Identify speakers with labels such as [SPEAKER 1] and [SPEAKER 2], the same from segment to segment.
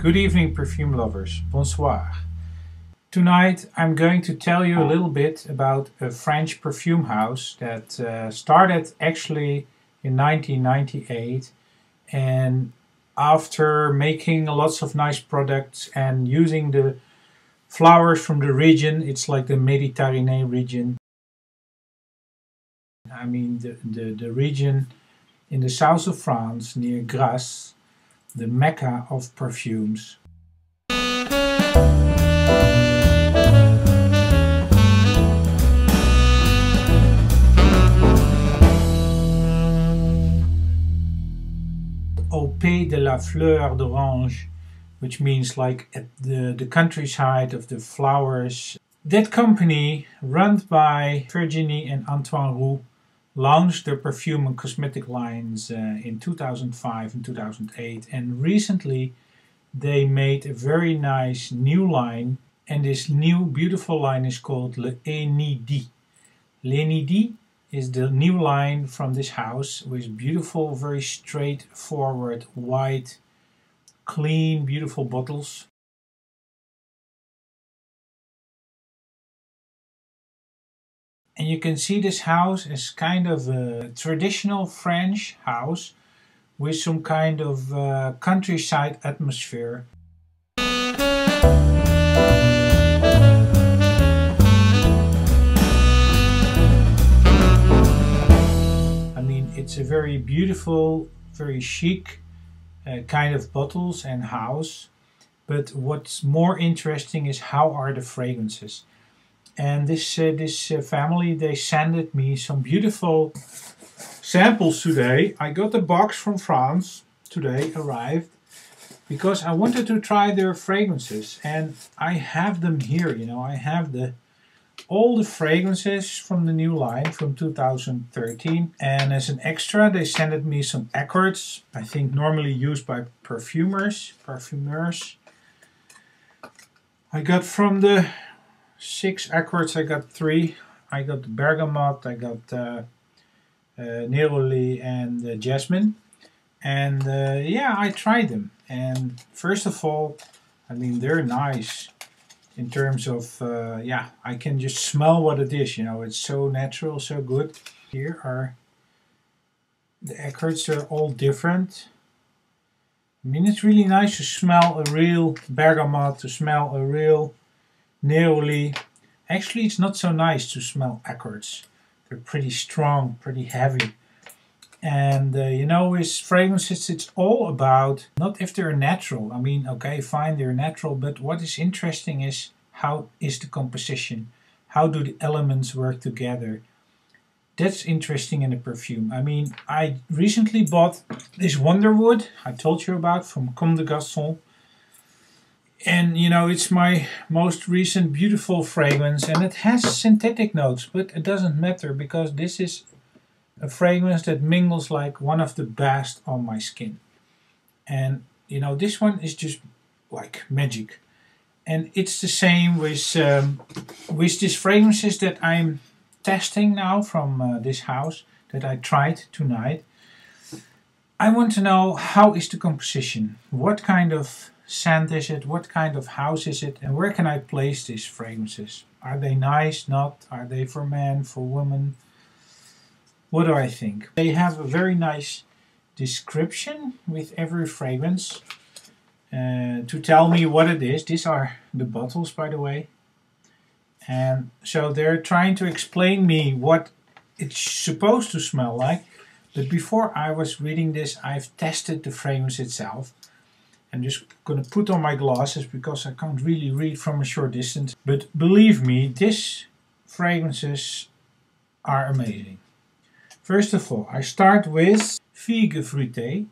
[SPEAKER 1] Good evening, perfume lovers. Bonsoir. Tonight I'm going to tell you a little bit about a French perfume house that started actually in 1998, and after making lots of nice products and using the flowers from the region, it's like the Mediterranean region. I mean the region in the south of France near Grasse, the Mecca of perfumes. Au Pays de la Fleur d'Orange, which means like at the countryside of the flowers. That company, run by Virginie and Antoine Roux, launched their perfume and cosmetic lines in 2005 and 2008, and recently they made a very nice new line, and this new beautiful line is called Inédits. L'Inédits is the new line from this house, with beautiful, very straightforward, white, clean, beautiful bottles. And you can see this house as kind of a traditional French house with some kind of countryside atmosphere. I mean, it's a very beautiful, very chic kind of bottles and house. But what's more interesting is how are the fragrances. And this family, they sent me some beautiful samples today. I got the box from France today, arrived, because I wanted to try their fragrances. And I have them here, you know, I have all the fragrances from the new line from 2013. And as an extra, they sent me some accords, I think normally used by perfumers. I got from the 6 accords, I got 3. I got the Bergamot, I got Neroli and Jasmin. And yeah, I tried them. And first of all, I mean, they're nice in terms of, yeah, I can just smell what it is, you know, it's so natural, so good. Here are the accords, they're all different. I mean, it's really nice to smell a real Bergamot, to smell a real Neroli. Actually, it's not so nice to smell accords. They're pretty strong, pretty heavy. And you know, with fragrances, it's all about not if they're natural. I mean, okay, fine, they're natural, but what is interesting is how is the composition? How do the elements work together? That's interesting in a perfume. I mean, I recently bought this Wonderwood I told you about from Comme des Garçons. And you know, it's my most recent beautiful fragrance, and it has synthetic notes, but it doesn't matter because this is a fragrance that mingles like one of the best on my skin. And you know, this one is just like magic. And it's the same with these fragrances that I'm testing now from this house that I tried tonight. I want to know, how is the composition? What kind of scent is it? What kind of house is it? And where can I place these fragrances? Are they nice? Not? Are they for men? For women? What do I think? They have a very nice description with every fragrance to tell me what it is. These are the bottles, by the way. And so they're trying to explain me what it's supposed to smell like. But before I was reading this, I've tested the fragrance itself. I'm just going to put on my glasses because I can't really read from a short distance. But believe me, these fragrances are amazing. First of all, I start with Figue Fruitee.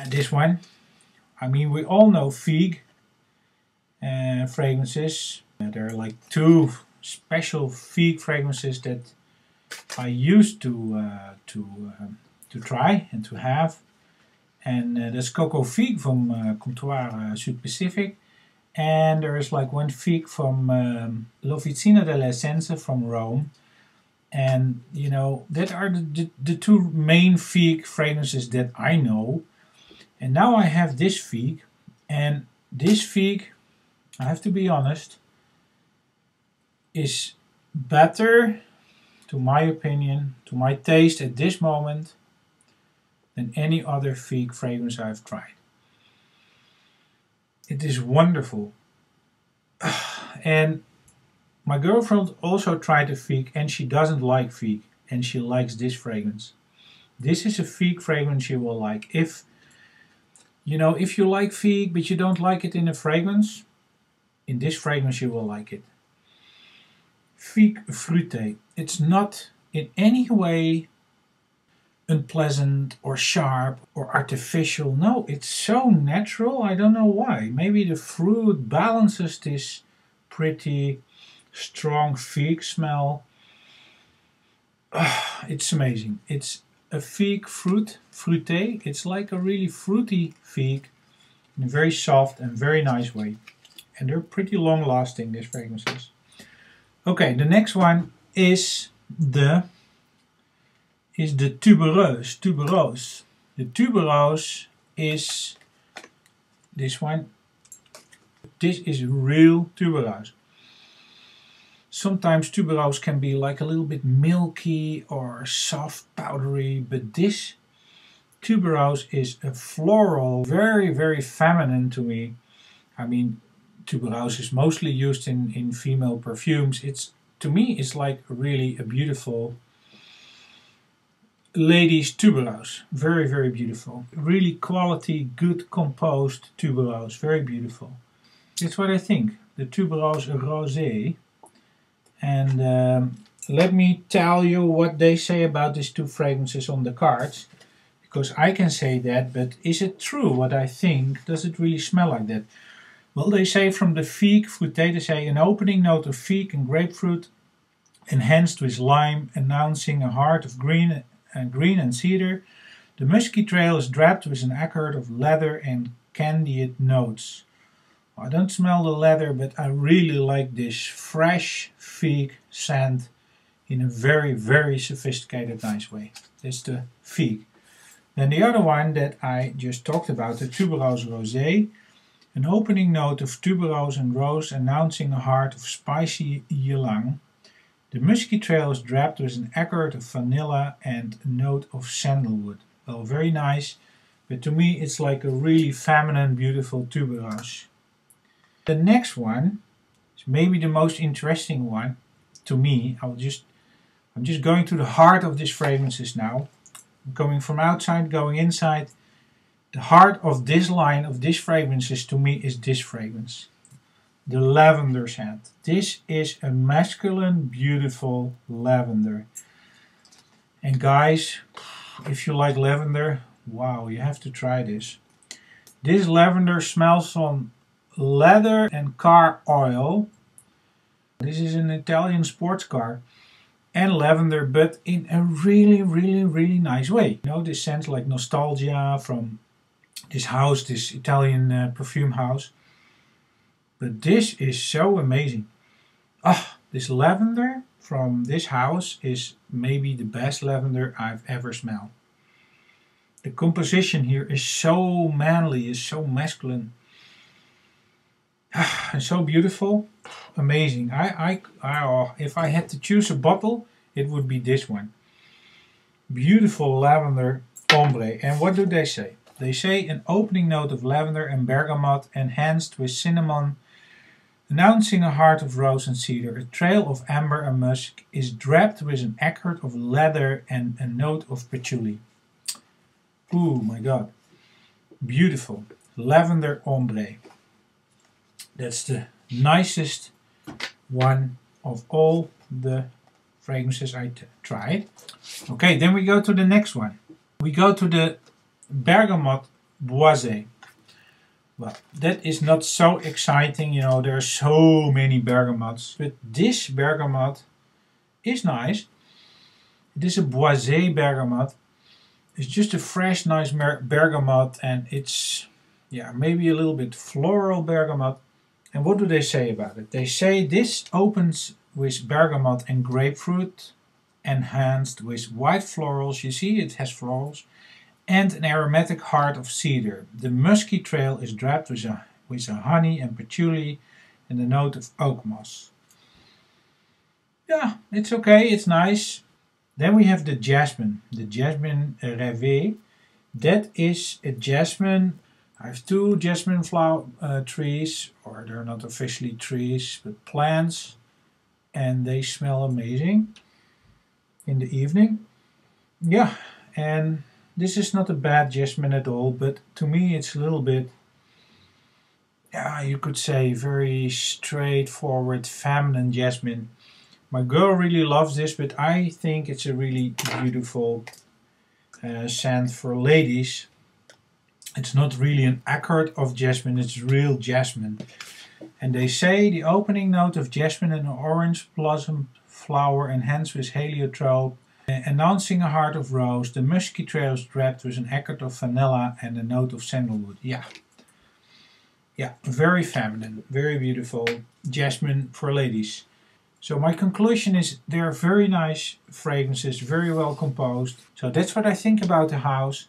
[SPEAKER 1] This one. I mean, we all know Figue fragrances. There are like 2 special Figue fragrances that I used to try and to have. And that's Coco Figue from Comptoir Sud Pacific. And there is like one Figue from L'Officina dell'Essenza from Rome. And you know, that are the 2 main Figue fragrances that I know. And now I have this Figue, And this Figue, I have to be honest, is better, to my opinion, to my taste at this moment, than any other Figue fragrance I've tried. It is wonderful. And my girlfriend also tried the Figue and she doesn't like Figue, and she likes this fragrance. This is a Figue fragrance you will like. If you like Figue but you don't like it in a fragrance, in this fragrance you will like it. Figue Fruitee. It's not in any way unpleasant or sharp or artificial. No, it's so natural. I don't know why. Maybe the fruit balances this pretty strong Figue smell. It's amazing. It's a Figue Fruitee. It's like a really fruity Figue in a very soft and very nice way. And they're pretty long lasting, these fragrances. Okay, the next one is the Tuberose. Tuberose. The Tuberose is this one. This is real Tuberose. Sometimes Tuberose can be like a little bit milky or soft, powdery, but this Tuberose is a floral, very, very feminine to me. I mean, Tuberose is mostly used in female perfumes. To me, it's like really a beautiful ladies Tuberose. Very, very beautiful. Really quality, good composed Tuberose. Very beautiful. That's what I think. The Tuberose Rosé. And let me tell you what they say about these two fragrances on the cards. Because I can say that, but is it true what I think? Does it really smell like that? Well, they say from the Figue Fruitee, they say an opening note of figue and grapefruit, enhanced with lime, announcing a heart of green and cedar. The musky trail is draped with an accord of leather and candied notes. I don't smell the leather, but I really like this fresh Figue scent in a very, very sophisticated, nice way. That's the Figue. Then the other one that I just talked about, the Tuberose Rosé. An opening note of tuberose and rose, announcing a heart of spicy ylang. The musky trail is draped with an accord of vanilla and a note of sandalwood. Well, very nice, but to me it's like a really feminine, beautiful tuberose. The next one is maybe the most interesting one to me. I'm just going to the heart of these fragrances now. Going from outside, going inside. The heart of this line of these fragrances to me is this fragrance. The lavender scent. This is a masculine, beautiful lavender. And guys, if you like lavender, wow, you have to try this. This lavender smells on leather and car oil. This is an Italian sports car. And lavender, but in a really, really, really nice way. You know, this scent like nostalgia from this house, this Italian perfume house. But this is so amazing. This lavender from this house is maybe the best lavender I've ever smelled. The composition here is so manly, is so masculine. And so beautiful. Amazing. If I had to choose a bottle, it would be this one. Beautiful Lavande Ombree. And what do they say? They say an opening note of lavender and bergamot enhanced with cinnamon, announcing a heart of rose and cedar. A trail of amber and musk is draped with an accord of leather and a note of patchouli. Ooh, my God. Beautiful. Lavande Ombree. That's the nicest one of all the fragrances I tried. Okay, then we go to the next one. We go to the Bergamot Boisé. Well, that is not so exciting, you know, there are so many bergamots. But this bergamot is nice. It is a Boisé bergamot. It's just a fresh, nice bergamot, and it's, yeah, maybe a little bit floral bergamot. And what do they say about it? They say this opens with bergamot and grapefruit, enhanced with white florals. You see, it has florals. and an aromatic heart of cedar. The musky trail is draped with a honey and patchouli and a note of oak moss. Yeah, it's okay, it's nice. Then we have the jasmine rêvée. That is a jasmine. I have two jasmine flower trees, or they're not officially trees, but plants, and they smell amazing in the evening. Yeah, and this is not a bad jasmine at all, but to me it's a little bit, yeah, you could say very straightforward feminine jasmine. My girl really loves this, but I think it's a really beautiful scent for ladies. It's not really an accord of jasmine, it's real jasmine. And they say the opening note of jasmine and orange blossom flower enhanced with heliotrope, announcing a heart of rose. The musky trail is draped with an accord of vanilla and a note of sandalwood. Yeah, very feminine, very beautiful jasmine for ladies. So my conclusion is they're very nice fragrances, very well composed. So that's what I think about the house.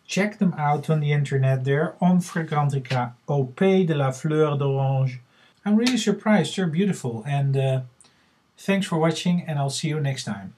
[SPEAKER 1] Check them out on the internet. They're on Fragrantica, Au Pays de la Fleur d'Orange. I'm really surprised, they're beautiful. And thanks for watching, and I'll see you next time.